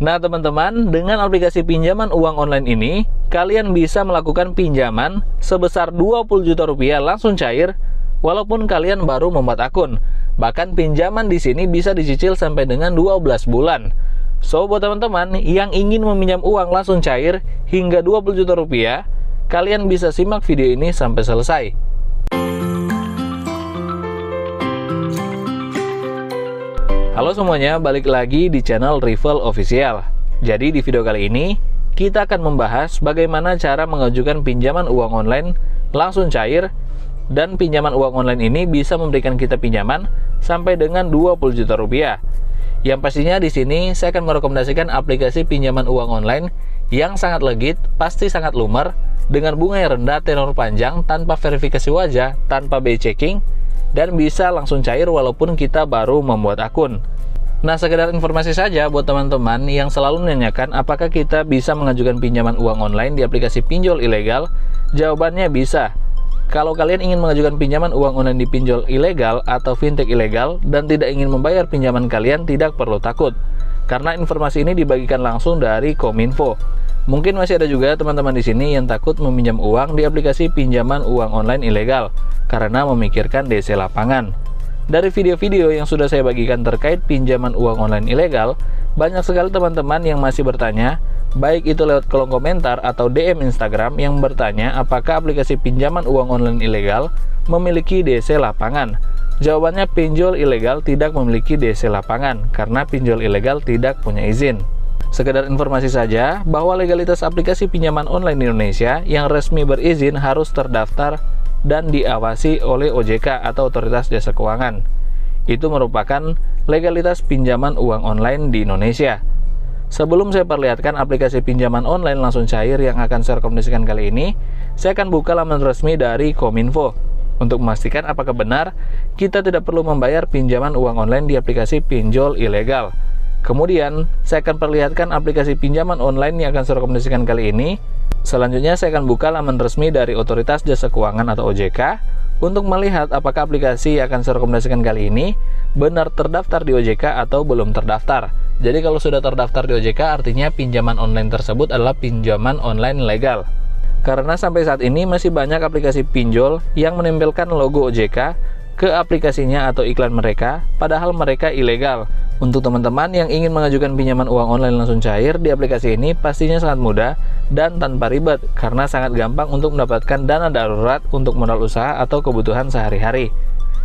Nah teman-teman, dengan aplikasi pinjaman uang online ini, kalian bisa melakukan pinjaman sebesar 20 juta rupiah langsung cair, walaupun kalian baru membuat akun. Bahkan pinjaman di sini bisa dicicil sampai dengan 12 bulan. So, buat teman-teman yang ingin meminjam uang langsung cair hingga 20 juta rupiah, kalian bisa simak video ini sampai selesai. Halo semuanya, balik lagi di channel Rival Official. Jadi di video kali ini, kita akan membahas bagaimana cara mengajukan pinjaman uang online langsung cair, dan pinjaman uang online ini bisa memberikan kita pinjaman sampai dengan 20 juta rupiah. Yang pastinya di sini saya akan merekomendasikan aplikasi pinjaman uang online yang sangat legit, pasti sangat lumer, dengan bunga yang rendah, tenor panjang, tanpa verifikasi wajah, tanpa BI checking, dan bisa langsung cair walaupun kita baru membuat akun. Nah, sekedar informasi saja buat teman-teman yang selalu menanyakan apakah kita bisa mengajukan pinjaman uang online di aplikasi pinjol ilegal. Jawabannya bisa. Kalau kalian ingin mengajukan pinjaman uang online di pinjol ilegal atau fintech ilegal dan tidak ingin membayar pinjaman kalian, tidak perlu takut, karena informasi ini dibagikan langsung dari Kominfo. Mungkin masih ada juga teman-teman di sini yang takut meminjam uang di aplikasi pinjaman uang online ilegal karena memikirkan DC lapangan. Dari video-video yang sudah saya bagikan terkait pinjaman uang online ilegal, banyak sekali teman-teman yang masih bertanya, baik itu lewat kolom komentar atau DM Instagram, yang bertanya apakah aplikasi pinjaman uang online ilegal memiliki DC lapangan. Jawabannya, pinjol ilegal tidak memiliki DC lapangan karena pinjol ilegal tidak punya izin. Sekedar informasi saja bahwa legalitas aplikasi pinjaman online di Indonesia yang resmi berizin harus terdaftar dan diawasi oleh OJK atau Otoritas Jasa Keuangan. Itu merupakan legalitas pinjaman uang online di Indonesia. Sebelum saya perlihatkan aplikasi pinjaman online langsung cair yang akan saya rekomendasikan kali ini, saya akan buka laman resmi dari Kominfo untuk memastikan apakah benar kita tidak perlu membayar pinjaman uang online di aplikasi pinjol ilegal. Kemudian, saya akan perlihatkan aplikasi pinjaman online yang akan saya rekomendasikan kali ini. Selanjutnya, saya akan buka laman resmi dari Otoritas Jasa Keuangan atau OJK untuk melihat apakah aplikasi yang akan saya rekomendasikan kali ini benar terdaftar di OJK atau belum terdaftar. Jadi kalau sudah terdaftar di OJK, artinya pinjaman online tersebut adalah pinjaman online legal. Karena sampai saat ini masih banyak aplikasi pinjol yang menempelkan logo OJK ke aplikasinya atau iklan mereka, padahal mereka ilegal. Untuk teman-teman yang ingin mengajukan pinjaman uang online langsung cair di aplikasi ini, pastinya sangat mudah dan tanpa ribet, karena sangat gampang untuk mendapatkan dana darurat untuk modal usaha atau kebutuhan sehari-hari.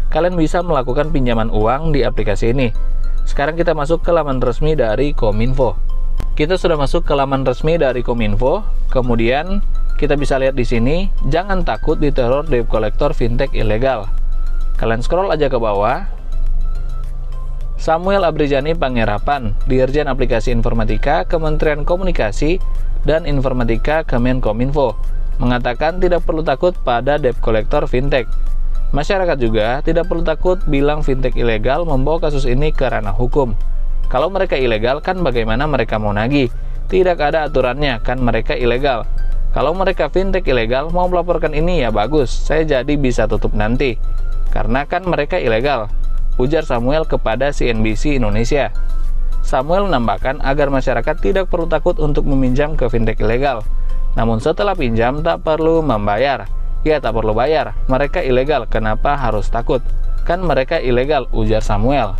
Kalian bisa melakukan pinjaman uang di aplikasi ini. Sekarang kita masuk ke laman resmi dari Kominfo. Kita sudah masuk ke laman resmi dari Kominfo. Kemudian kita bisa lihat di sini, jangan takut diteror debt collector fintech ilegal. Kalian scroll aja ke bawah. Samuel Abrijani Panggerapan, Dirjen Aplikasi Informatika, Kementerian Komunikasi dan Informatika Kemenkominfo, mengatakan tidak perlu takut pada debt collector fintech. Masyarakat juga tidak perlu takut bilang fintech ilegal membawa kasus ini ke ranah hukum. Kalau mereka ilegal, kan bagaimana mereka mau nagih? Tidak ada aturannya, kan mereka ilegal. Kalau mereka fintech ilegal mau melaporkan ini, ya bagus, saya jadi bisa tutup nanti, karena kan mereka ilegal, ujar Samuel kepada CNBC Indonesia. Samuel menambahkan agar masyarakat tidak perlu takut untuk meminjam ke fintech ilegal. Namun setelah pinjam tak perlu membayar. Ya, tak perlu bayar, mereka ilegal, kenapa harus takut? Kan mereka ilegal, ujar Samuel.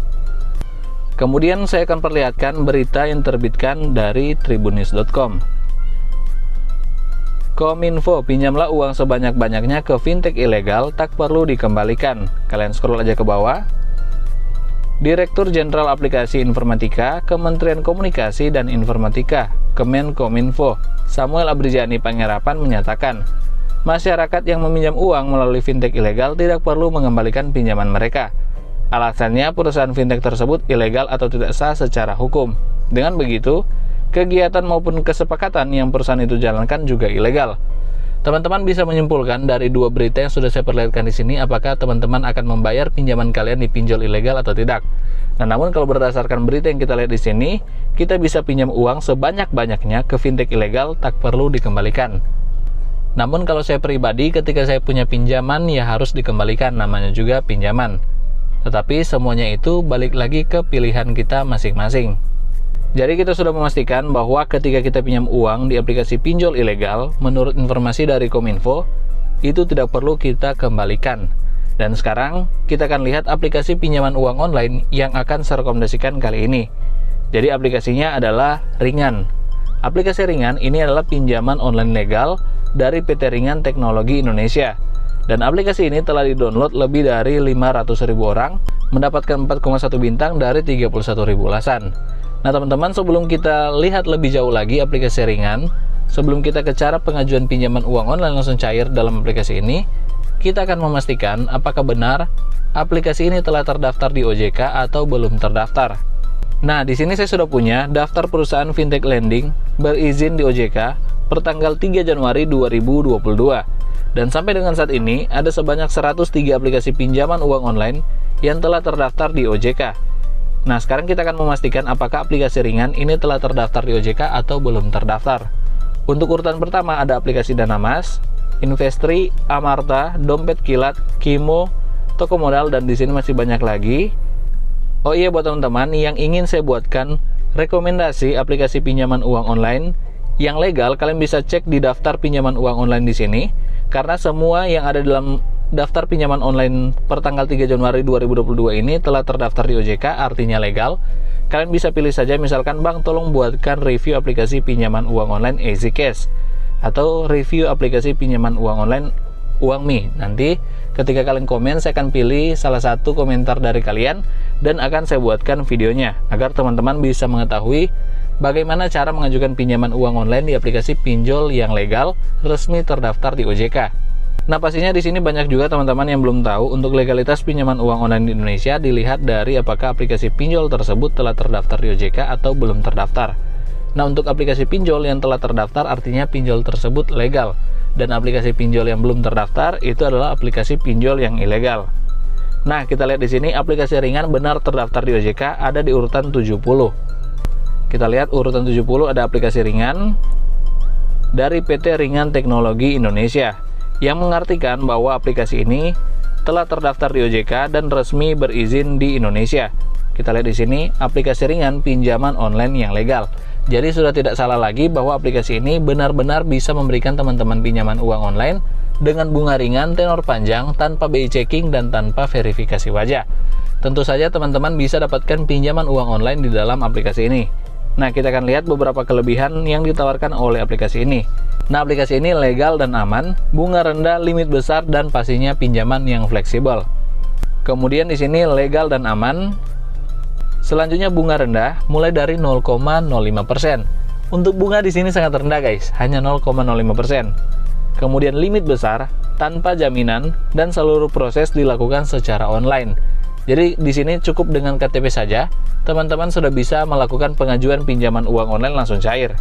Kemudian saya akan perlihatkan berita yang terbitkan dari tribunnews.com. Kominfo, pinjamlah uang sebanyak-banyaknya ke fintech ilegal, tak perlu dikembalikan. Kalian scroll aja ke bawah. Direktur Jenderal Aplikasi Informatika, Kementerian Komunikasi dan Informatika, Kemenkominfo, Samuel Abrijani Panggerapan menyatakan, masyarakat yang meminjam uang melalui fintech ilegal tidak perlu mengembalikan pinjaman mereka. Alasannya, perusahaan fintech tersebut ilegal atau tidak sah secara hukum. Dengan begitu, kegiatan maupun kesepakatan yang perusahaan itu jalankan juga ilegal. Teman-teman bisa menyimpulkan dari dua berita yang sudah saya perlihatkan di sini, apakah teman-teman akan membayar pinjaman kalian di pinjol ilegal atau tidak. Nah, namun kalau berdasarkan berita yang kita lihat di sini, kita bisa pinjam uang sebanyak-banyaknya ke fintech ilegal, tak perlu dikembalikan. Namun kalau saya pribadi, ketika saya punya pinjaman, ya harus dikembalikan, namanya juga pinjaman. Tetapi semuanya itu balik lagi ke pilihan kita masing-masing. Jadi kita sudah memastikan bahwa ketika kita pinjam uang di aplikasi pinjol ilegal, menurut informasi dari Kominfo, itu tidak perlu kita kembalikan. Dan sekarang kita akan lihat aplikasi pinjaman uang online yang akan saya rekomendasikan kali ini. Jadi aplikasinya adalah Ringan. Aplikasi Ringan ini adalah pinjaman online legal dari PT Ringan Teknologi Indonesia. Dan aplikasi ini telah di-download lebih dari 500.000 orang, mendapatkan 4,1 bintang dari 31.000 ulasan. Nah teman-teman, sebelum kita lihat lebih jauh lagi aplikasi Ringan, sebelum kita ke cara pengajuan pinjaman uang online langsung cair dalam aplikasi ini, kita akan memastikan apakah benar aplikasi ini telah terdaftar di OJK atau belum terdaftar. Nah, di sini saya sudah punya daftar perusahaan fintech lending berizin di OJK per tanggal 3 Januari 2022. Dan sampai dengan saat ini ada sebanyak 103 aplikasi pinjaman uang online yang telah terdaftar di OJK. Nah, sekarang kita akan memastikan apakah aplikasi Ringan ini telah terdaftar di OJK atau belum terdaftar. Untuk urutan pertama ada aplikasi Danamas, Investri, Amarta, Dompet Kilat, Kimo, Toko Modal, dan di sini masih banyak lagi. Oh iya, buat teman-teman yang ingin saya buatkan rekomendasi aplikasi pinjaman uang online yang legal, kalian bisa cek di daftar pinjaman uang online di sini. Karena semua yang ada dalam daftar pinjaman online per tanggal 3 Januari 2022 ini telah terdaftar di OJK, artinya legal. Kalian bisa pilih saja, misalkan Bang tolong buatkan review aplikasi pinjaman uang online EasyCash atau review aplikasi pinjaman uang online UangMe. Nanti ketika kalian komen, saya akan pilih salah satu komentar dari kalian dan akan saya buatkan videonya agar teman-teman bisa mengetahui bagaimana cara mengajukan pinjaman uang online di aplikasi pinjol yang legal resmi terdaftar di OJK. Nah, pastinya di sini banyak juga teman-teman yang belum tahu untuk legalitas pinjaman uang online di Indonesia dilihat dari apakah aplikasi pinjol tersebut telah terdaftar di OJK atau belum terdaftar. Nah, untuk aplikasi pinjol yang telah terdaftar artinya pinjol tersebut legal, dan aplikasi pinjol yang belum terdaftar itu adalah aplikasi pinjol yang ilegal. Nah, kita lihat di sini aplikasi Ringan benar terdaftar di OJK ada di urutan 70. Kita lihat urutan 70 ada aplikasi Ringan dari PT Ringan Teknologi Indonesia, yang mengartikan bahwa aplikasi ini telah terdaftar di OJK dan resmi berizin di Indonesia. Kita lihat di sini aplikasi Ringan pinjaman online yang legal. Jadi sudah tidak salah lagi bahwa aplikasi ini benar-benar bisa memberikan teman-teman pinjaman uang online dengan bunga ringan, tenor panjang, tanpa BI checking dan tanpa verifikasi wajah. Tentu saja teman-teman bisa dapatkan pinjaman uang online di dalam aplikasi ini. Nah, kita akan lihat beberapa kelebihan yang ditawarkan oleh aplikasi ini. Nah, aplikasi ini legal dan aman, bunga rendah, limit besar, dan pastinya pinjaman yang fleksibel. Kemudian di sini legal dan aman. Selanjutnya bunga rendah, mulai dari 0,05%. Untuk bunga di sini sangat rendah guys, hanya 0,05%. Kemudian limit besar, tanpa jaminan, dan seluruh proses dilakukan secara online. Jadi di sini cukup dengan KTP saja, teman-teman sudah bisa melakukan pengajuan pinjaman uang online langsung cair.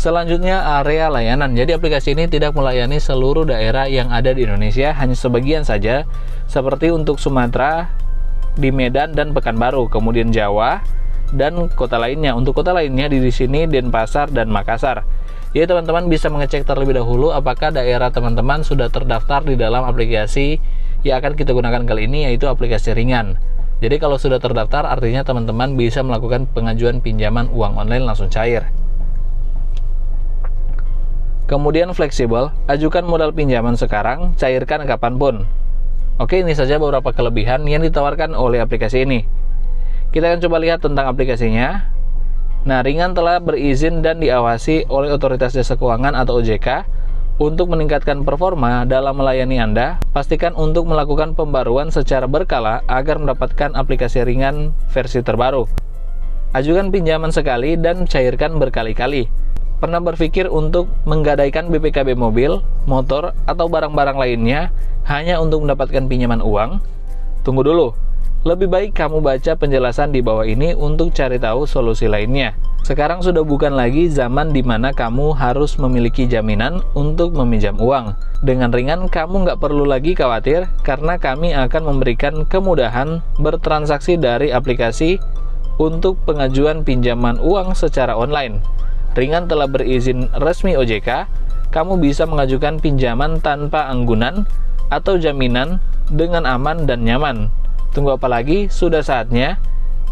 Selanjutnya area layanan. Jadi aplikasi ini tidak melayani seluruh daerah yang ada di Indonesia, hanya sebagian saja, seperti untuk Sumatera, di Medan dan Pekanbaru, kemudian Jawa dan kota lainnya. Untuk kota lainnya di sini Denpasar dan Makassar. Jadi teman-teman bisa mengecek terlebih dahulu apakah daerah teman-teman sudah terdaftar di dalam aplikasi yang akan kita gunakan kali ini, yaitu aplikasi Ringan. Jadi kalau sudah terdaftar artinya teman-teman bisa melakukan pengajuan pinjaman uang online langsung cair. Kemudian fleksibel, ajukan modal pinjaman sekarang, cairkan kapanpun. Oke, ini saja beberapa kelebihan yang ditawarkan oleh aplikasi ini. Kita akan coba lihat tentang aplikasinya. Nah, Ringan telah berizin dan diawasi oleh Otoritas Jasa Keuangan atau OJK. Untuk meningkatkan performa dalam melayani Anda, pastikan untuk melakukan pembaruan secara berkala agar mendapatkan aplikasi Ringan versi terbaru. Ajukan pinjaman sekali dan cairkan berkali-kali. Pernah berpikir untuk menggadaikan BPKB mobil, motor, atau barang-barang lainnya hanya untuk mendapatkan pinjaman uang? Tunggu dulu. Lebih baik kamu baca penjelasan di bawah ini untuk cari tahu solusi lainnya. Sekarang sudah bukan lagi zaman di mana kamu harus memiliki jaminan untuk meminjam uang. Dengan Ringan, kamu nggak perlu lagi khawatir karena kami akan memberikan kemudahan bertransaksi dari aplikasi untuk pengajuan pinjaman uang secara online. Ringan telah berizin resmi OJK, kamu bisa mengajukan pinjaman tanpa anggunan atau jaminan dengan aman dan nyaman. Tunggu apa lagi? Sudah saatnya.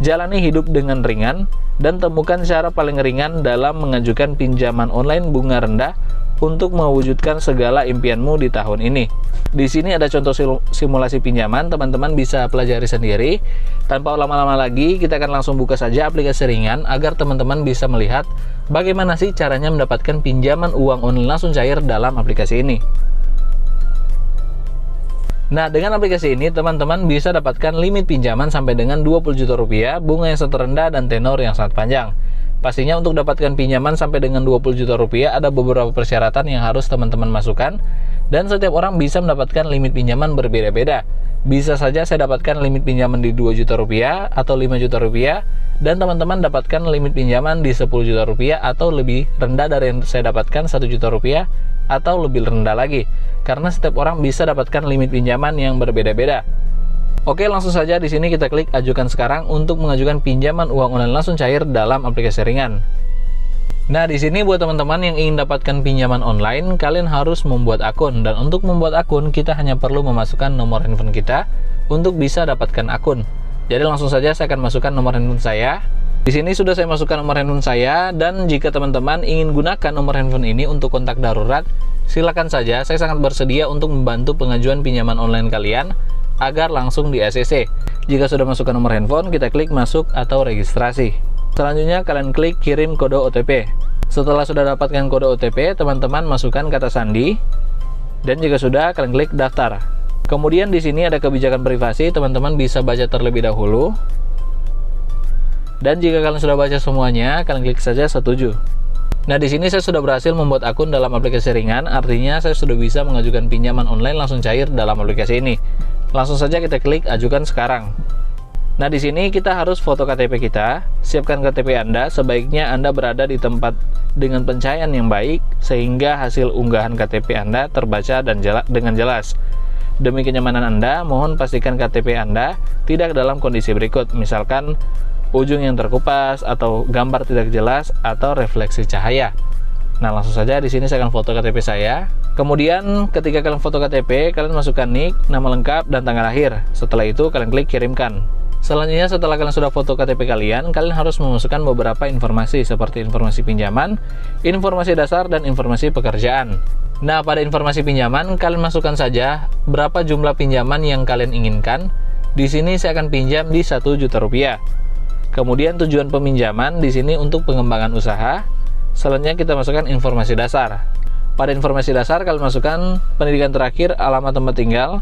jalani hidup dengan ringan, dan temukan cara paling ringan dalam mengajukan pinjaman online bunga rendah untuk mewujudkan segala impianmu di tahun ini. Di sini ada contoh simulasi pinjaman, teman-teman bisa pelajari sendiri. Tanpa lama-lama lagi, kita akan langsung buka saja aplikasi ringan agar teman-teman bisa melihat bagaimana sih caranya mendapatkan pinjaman uang online langsung cair dalam aplikasi ini. Nah, dengan aplikasi ini teman-teman bisa dapatkan limit pinjaman sampai dengan 20 juta rupiah, bunga yang sangat rendah dan tenor yang sangat panjang. Pastinya untuk dapatkan pinjaman sampai dengan 20 juta rupiah ada beberapa persyaratan yang harus teman-teman masukkan, dan setiap orang bisa mendapatkan limit pinjaman berbeda-beda. Bisa saja saya dapatkan limit pinjaman di 2 juta rupiah atau 5 juta rupiah, dan teman-teman dapatkan limit pinjaman di 10 juta rupiah atau lebih rendah dari yang saya dapatkan 1 juta rupiah atau lebih rendah lagi, karena setiap orang bisa dapatkan limit pinjaman yang berbeda-beda. Oke, langsung saja di sini kita klik ajukan sekarang untuk mengajukan pinjaman uang online langsung cair dalam aplikasi ringan. Nah, di sini buat teman-teman yang ingin dapatkan pinjaman online, kalian harus membuat akun, dan untuk membuat akun kita hanya perlu memasukkan nomor handphone kita untuk bisa dapatkan akun. Jadi langsung saja saya akan masukkan nomor handphone saya. Di sini sudah saya masukkan nomor handphone saya, dan jika teman-teman ingin gunakan nomor handphone ini untuk kontak darurat, silakan saja. Saya sangat bersedia untuk membantu pengajuan pinjaman online kalian agar langsung di ACC. Jika sudah masukkan nomor handphone, kita klik masuk atau registrasi. Selanjutnya kalian klik kirim kode OTP. Setelah sudah dapatkan kode OTP, teman-teman masukkan kata sandi, dan jika sudah kalian klik daftar. Kemudian di sini ada kebijakan privasi, teman-teman bisa baca terlebih dahulu. Dan jika kalian sudah baca semuanya, kalian klik saja setuju. Nah, di sini saya sudah berhasil membuat akun dalam aplikasi ringan, artinya saya sudah bisa mengajukan pinjaman online langsung cair dalam aplikasi ini. Langsung saja kita klik ajukan sekarang. Nah, di sini kita harus foto KTP kita. Siapkan KTP Anda, sebaiknya Anda berada di tempat dengan pencahayaan yang baik sehingga hasil unggahan KTP Anda terbaca dan dengan jelas. Demi kenyamanan Anda, mohon pastikan KTP Anda tidak dalam kondisi berikut, misalkan ujung yang terkupas atau gambar tidak jelas atau refleksi cahaya. Nah, langsung saja di sini saya akan foto KTP saya. Kemudian ketika kalian foto KTP, kalian masukkan nick, nama lengkap, dan tanggal lahir. Setelah itu kalian klik kirimkan. Selanjutnya setelah kalian sudah foto KTP kalian harus memasukkan beberapa informasi seperti informasi pinjaman, informasi dasar, dan informasi pekerjaan. Nah, pada informasi pinjaman kalian masukkan saja berapa jumlah pinjaman yang kalian inginkan. Di sini saya akan pinjam di 1 juta rupiah. Kemudian tujuan peminjaman di sini untuk pengembangan usaha. Selanjutnya kita masukkan informasi dasar. Pada informasi dasar kalian masukkan pendidikan terakhir, alamat tempat tinggal.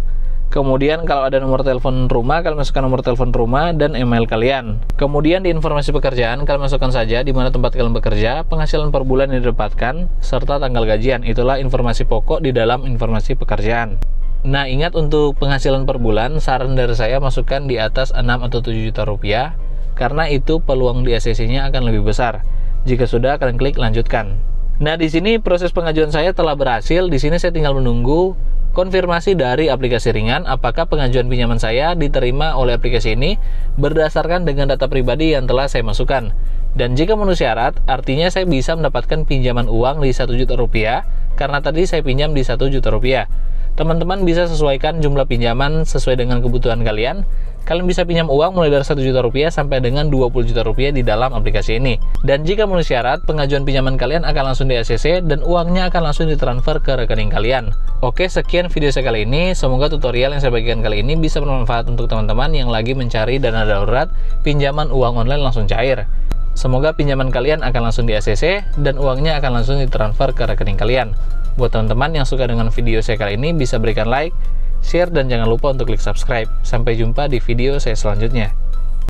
Kemudian kalau ada nomor telepon rumah, kalian masukkan nomor telepon rumah dan email kalian. Kemudian di informasi pekerjaan kalian masukkan saja di mana tempat kalian bekerja, penghasilan per bulan yang didapatkan, serta tanggal gajian. Itulah informasi pokok di dalam informasi pekerjaan. Nah, ingat untuk penghasilan per bulan, saran dari saya masukkan di atas 6 atau 7 juta rupiah, karena itu peluang di ACC-nya akan lebih besar. Jika sudah, kalian klik lanjutkan. Nah, di sini proses pengajuan saya telah berhasil. Di sini saya tinggal menunggu konfirmasi dari aplikasi ringan apakah pengajuan pinjaman saya diterima oleh aplikasi ini berdasarkan dengan data pribadi yang telah saya masukkan. Dan jika memenuhi syarat, artinya saya bisa mendapatkan pinjaman uang di 1 juta rupiah karena tadi saya pinjam di 1 juta rupiah. Teman-teman bisa sesuaikan jumlah pinjaman sesuai dengan kebutuhan kalian. Kalian bisa pinjam uang mulai dari 1 juta rupiah sampai dengan 20 juta rupiah di dalam aplikasi ini. Dan jika memenuhi syarat, pengajuan pinjaman kalian akan langsung di ACC dan uangnya akan langsung ditransfer ke rekening kalian. Oke, sekian video saya kali ini. Semoga tutorial yang saya bagikan kali ini bisa bermanfaat untuk teman-teman yang lagi mencari dana darurat pinjaman uang online langsung cair. Semoga pinjaman kalian akan langsung di ACC dan uangnya akan langsung ditransfer ke rekening kalian. Buat teman-teman yang suka dengan video saya kali ini, bisa berikan like, share, dan jangan lupa untuk klik subscribe. Sampai jumpa di video saya selanjutnya.